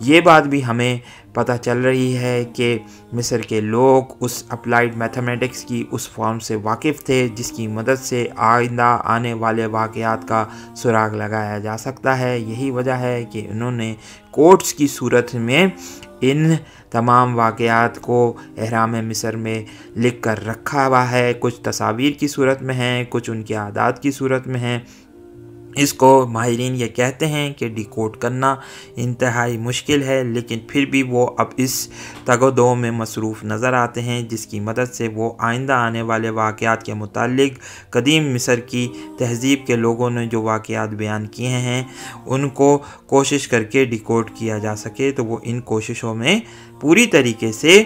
یہ بات بھی ہمیں پتہ چل رہی ہے کہ مصر کے لوگ اس اپلائیڈ میتھمیٹکس کی اس فارم سے واقف تھے جس کی مدد سے آئندہ آنے والے واقعات کا سراغ لگایا جا سکتا ہے۔ یہی وجہ ہے کہ انہوں نے کوٹس کی صورت میں ان تمام واقعات کو اہرام مصر میں لکھ کر رکھا ہوا ہے، کچھ تصاویر کی صورت میں ہیں، کچھ ان کے عادات کی صورت میں ہیں۔ اس کو ماہرین یہ کہتے ہیں کہ ڈیکوڈ کرنا انتہائی مشکل ہے، لیکن پھر بھی وہ اب اس تگ و دو میں مصروف نظر آتے ہیں جس کی مدد سے وہ آئندہ آنے والے واقعات کے متعلق قدیم مصر کی تہذیب کے لوگوں نے جو واقعات بیان کیے ہیں ان کو کوشش کر کے ڈیکوڈ کیا جا سکے، تو وہ ان کوششوں میں پوری طریقے سے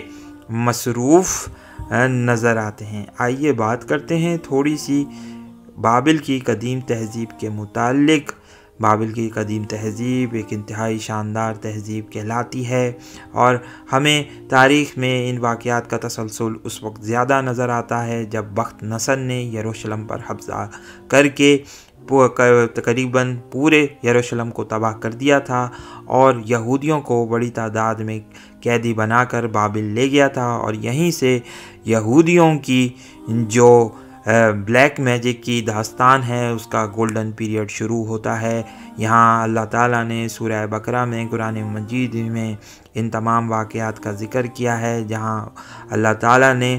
مصروف نظر آتے ہیں۔ آئیے بات کرتے ہیں تھوڑی سی بابل کی قدیم تہذیب کے متعلق۔ بابل کی قدیم تہذیب ایک انتہائی شاندار تہذیب کہلاتی ہے، اور ہمیں تاریخ میں ان واقعات کا تسلسل اس وقت زیادہ نظر آتا ہے جب بخت نصر نے یروشلم پر قبضہ کر کے تقریباً پورے یروشلم کو تباہ کر دیا تھا اور یہودیوں کو بڑی تعداد میں قیدی بنا کر بابل لے گیا تھا، اور یہیں سے یہودیوں کی جو بلیک میجک کی داستان ہے اس کا گولڈن پیریڈ شروع ہوتا ہے۔ یہاں اللہ تعالیٰ نے سورہ بقرہ میں قرآن مجید میں ان تمام واقعات کا ذکر کیا ہے، جہاں اللہ تعالیٰ نے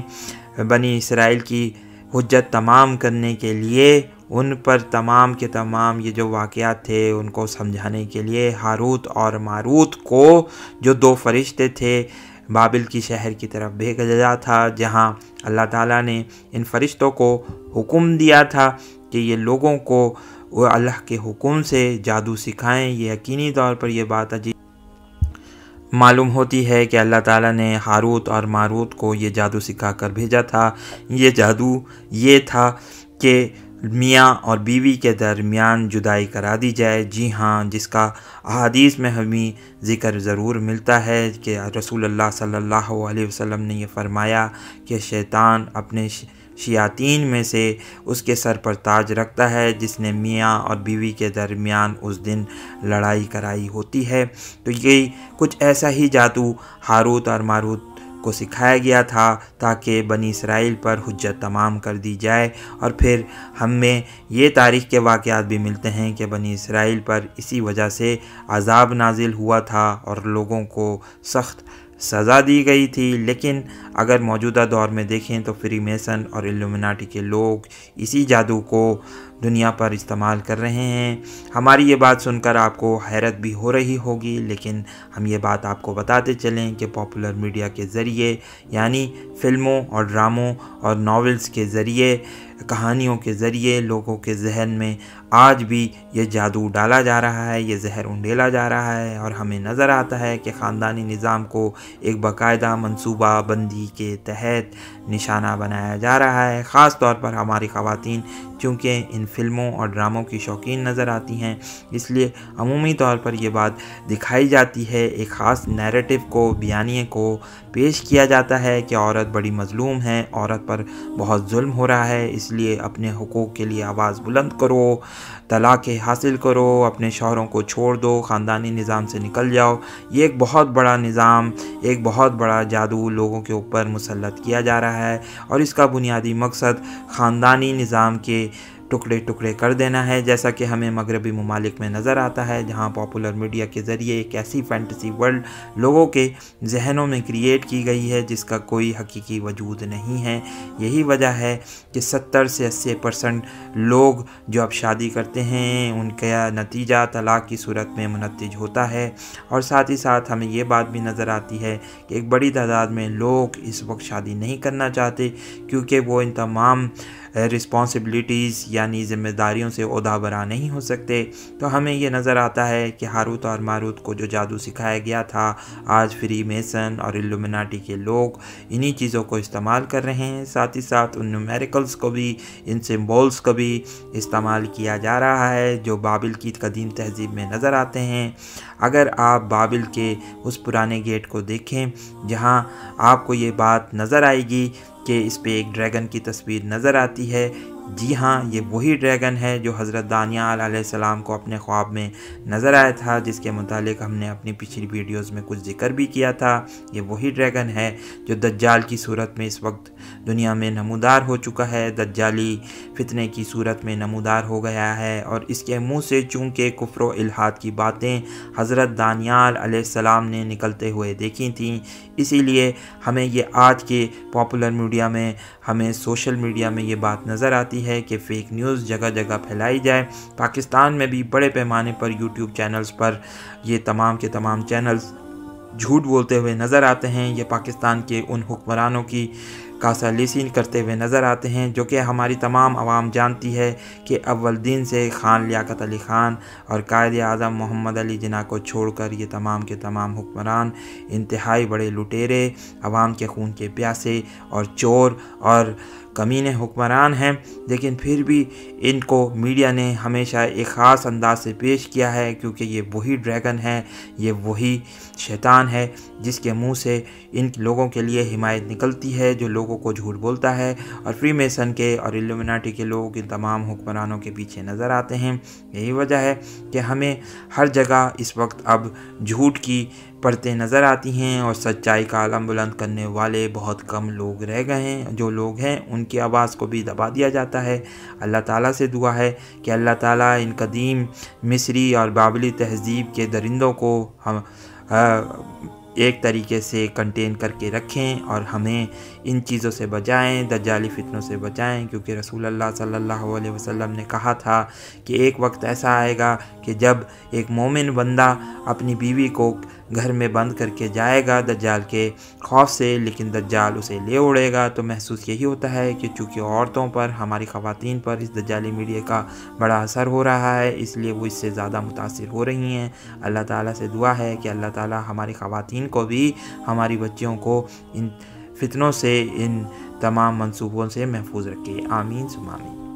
بنی اسرائیل کی حجت تمام کرنے کے لیے ان پر تمام کے تمام یہ جو واقعات تھے ان کو سمجھانے کے لیے ہاروت اور ماروت کو، جو دو فرشتے تھے، بابل کی شہر کی طرف بھیجا تھا، جہاں اللہ تعالیٰ نے ان فرشتوں کو حکم دیا تھا کہ یہ لوگوں کو وہ اللہ کے حکم سے جادو سکھائیں۔ یہ یقینی طور پر یہ بات عجیب معلوم ہوتی ہے کہ اللہ تعالیٰ نے ہاروت اور ماروت کو یہ جادو سکھا کر بھیجا تھا۔ یہ جادو یہ تھا کہ میاں اور بیوی کے درمیان جدائی کرا دی جائے۔ جی ہاں، جس کا احادیث میں ہمیں ذکر ضرور ملتا ہے کہ رسول اللہ صلی اللہ علیہ وسلم نے یہ فرمایا کہ شیطان اپنے شیاطین میں سے اس کے سر پر تاج رکھتا ہے جس نے میاں اور بیوی کے درمیان اس دن لڑائی کرائی ہوتی ہے۔ تو یہ کچھ ایسا ہی جادو ہاروت اور ماروت کو سکھایا گیا تھا تاکہ بنی اسرائیل پر حجت تمام کر دی جائے، اور پھر ہمیں یہ تاریخ کے واقعات بھی ملتے ہیں کہ بنی اسرائیل پر اسی وجہ سے عذاب نازل ہوا تھا اور لوگوں کو سخت سزا دی گئی تھی۔ لیکن اگر موجودہ دور میں دیکھیں تو فری میسن اور الومناٹی کے لوگ اسی جادو کو دنیا پر استعمال کر رہے ہیں۔ ہماری یہ بات سن کر آپ کو حیرت بھی ہو رہی ہوگی، لیکن ہم یہ بات آپ کو بتاتے چلیں کہ پاپولر میڈیا کے ذریعے، یعنی فلموں اور ڈراموں اور ناولز کے ذریعے، کہانیوں کے ذریعے لوگوں کے ذہن میں آج بھی یہ جادو ڈالا جا رہا ہے، یہ زہر انڈیلا جا رہا ہے، اور ہمیں نظر آتا ہے کہ خاندانی نظام کو ایک باقاعدہ منصوبہ بندی کے تحت نشانہ بنایا جا رہا ہے۔ خاص طور پر ہماری خواتین چونکہ ان فلموں اور ڈراموں کی شوقین نظر آتی ہیں، اس لیے عمومی طور پر یہ بات دکھائی جاتی ہے، ایک خاص نیریٹو کو، بیانیے کو پیش کیا جاتا ہے کہ عورت بڑی مظلوم ہے، عورت پر بہت ظلم ہو رہا ہے، اس لیے اپنے حقوق کے لیے آواز بلند کرو، طلاق حاصل کرو، اپنے شوہروں کو چھوڑ دو، خاندانی نظام سے نکل جاؤ۔ یہ ایک بہت بڑا نظام، ایک بہت بڑا جادو لوگوں کے اوپر مسلط کیا جا رہا ہے، اور اس کا بنیادی مقصد خاندانی نظام کے ٹکڑے ٹکڑے کر دینا ہے، جیسا کہ ہمیں مغربی ممالک میں نظر آتا ہے، جہاں پاپولر میڈیا کے ذریعے ایک ایسی فینٹیسی ورلڈ لوگوں کے ذہنوں میں کریٹ کی گئی ہے جس کا کوئی حقیقی وجود نہیں ہے۔ یہی وجہ ہے کہ 70 سے 80% لوگ جو اب شادی کرتے ہیں ان کا نتیجہ طلاق کی صورت میں منتج ہوتا ہے، اور ساتھ ہی ساتھ ہمیں یہ بات بھی نظر آتی ہے کہ ایک بڑی تعداد میں لوگ اس وقت شادی نہیں کرنا چاہتے کیونکہ وہ ان تمام رسپانسبلٹیز یعنی ذمہ داریوں سے عہدہ برا نہیں ہو سکتے۔ تو ہمیں یہ نظر آتا ہے کہ ہاروت اور ماروت کو جو جادو سکھایا گیا تھا، آج فری میسن اور الومناٹی کے لوگ انہی چیزوں کو استعمال کر رہے ہیں، ساتھ ہی ساتھ ان نیومیریکلز کو بھی، ان سمبولز کو بھی استعمال کیا جا رہا ہے جو بابل کی قدیم تہذیب میں نظر آتے ہیں۔ اگر آپ بابل کے اس پرانے گیٹ کو دیکھیں جہاں آپ کو یہ بات نظر آئے گی کہ اس پہ ایک ڈریگن کی تصویر نظر آتی ہے، جی ہاں، یہ وہی ڈریگن ہے جو حضرت دانیال علیہ السلام کو اپنے خواب میں نظر آیا تھا، جس کے متعلق ہم نے اپنی پچھلی ویڈیوز میں کچھ ذکر بھی کیا تھا۔ یہ وہی ڈریگن ہے جو دجال کی صورت میں اس وقت دنیا میں نمودار ہو چکا ہے، دجالی فتنے کی صورت میں نمودار ہو گیا ہے، اور اس کے منہ سے چونکہ کفر و الحاد کی باتیں حضرت دانیال علیہ السلام نے نکلتے ہوئے دیکھی تھیں، اسی لیے ہمیں یہ آج کے پاپولر میڈیا میں، ہمیں سوشل میڈیا میں یہ بات نظر آتی ہے کہ فیک نیوز جگہ جگہ پھیلائی جائے۔ پاکستان میں بھی بڑے پیمانے پر یوٹیوب چینلز پر یہ تمام کے تمام چینلز جھوٹ بولتے ہوئے نظر آتے ہیں۔ یہ پاکستان کے ان حکمرانوں کی کاسالیسی کرتے ہوئے نظر آتے ہیں جو کہ ہماری تمام عوام جانتی ہے کہ اول دن سے خان لیاقت علی خان اور قائد اعظم محمد علی جناح کو چھوڑ کر یہ تمام کے تمام حکمران انتہائی بڑے لٹیرے، عوام کے خون کے پیاسے اور چور اور کمینے حکمران ہیں، لیکن پھر بھی ان کو میڈیا نے ہمیشہ ایک خاص انداز سے پیش کیا ہے، کیونکہ یہ وہی ڈریگن ہے، یہ وہی شیطان ہے جس کے منہ سے ان لوگوں کے لیے حمایت نکلتی ہے، جو لوگوں کو جھوٹ بولتا ہے اور فری میسن کے اور الومناٹی کے لوگوں کے تمام حکمرانوں کے پیچھے نظر آتے ہیں۔ یہی وجہ ہے کہ ہمیں ہر جگہ اس وقت اب جھوٹ کی پرتیں نظر آتی ہیں اور سچائی کا علم بلند کرنے والے بہت کم لوگ رہ گئے ہیں۔ جو لوگ ہیں ان کی آواز کو بھی دبا دیا جاتا ہے۔ اللہ تعالیٰ سے دعا ہے کہ اللہ تعالیٰ ان قدیم مصری اور بابلی تہذیب کے درندوں کو ہم ایک طریقے سے کنٹین کر کے رکھیں اور ہمیں ان چیزوں سے بچائیں، دجالی فتنوں سے بچائیں، کیونکہ رسول اللہ صلی اللہ علیہ وسلم نے کہا تھا کہ ایک وقت ایسا آئے گا کہ جب ایک مومن بندہ اپنی بیوی کو گھر میں بند کر کے جائے گا دجال کے خوف سے، لیکن دجال اسے لے اڑے گا۔ تو محسوس یہی ہوتا ہے کہ چونکہ عورتوں پر، ہماری خواتین پر اس دجالی میڈیا کا بڑا اثر ہو رہا ہے، اس لیے وہ اس سے زیادہ متاثر ہو رہی ہیں۔ اللہ تعالیٰ سے دعا ہے کہ اللہ تعالیٰ ہماری خواتین کو بھی، ہماری بچیوں کو ان فتنوں سے، ان تمام منصوبوں سے محفوظ رکھے۔ آمین ثم آمین۔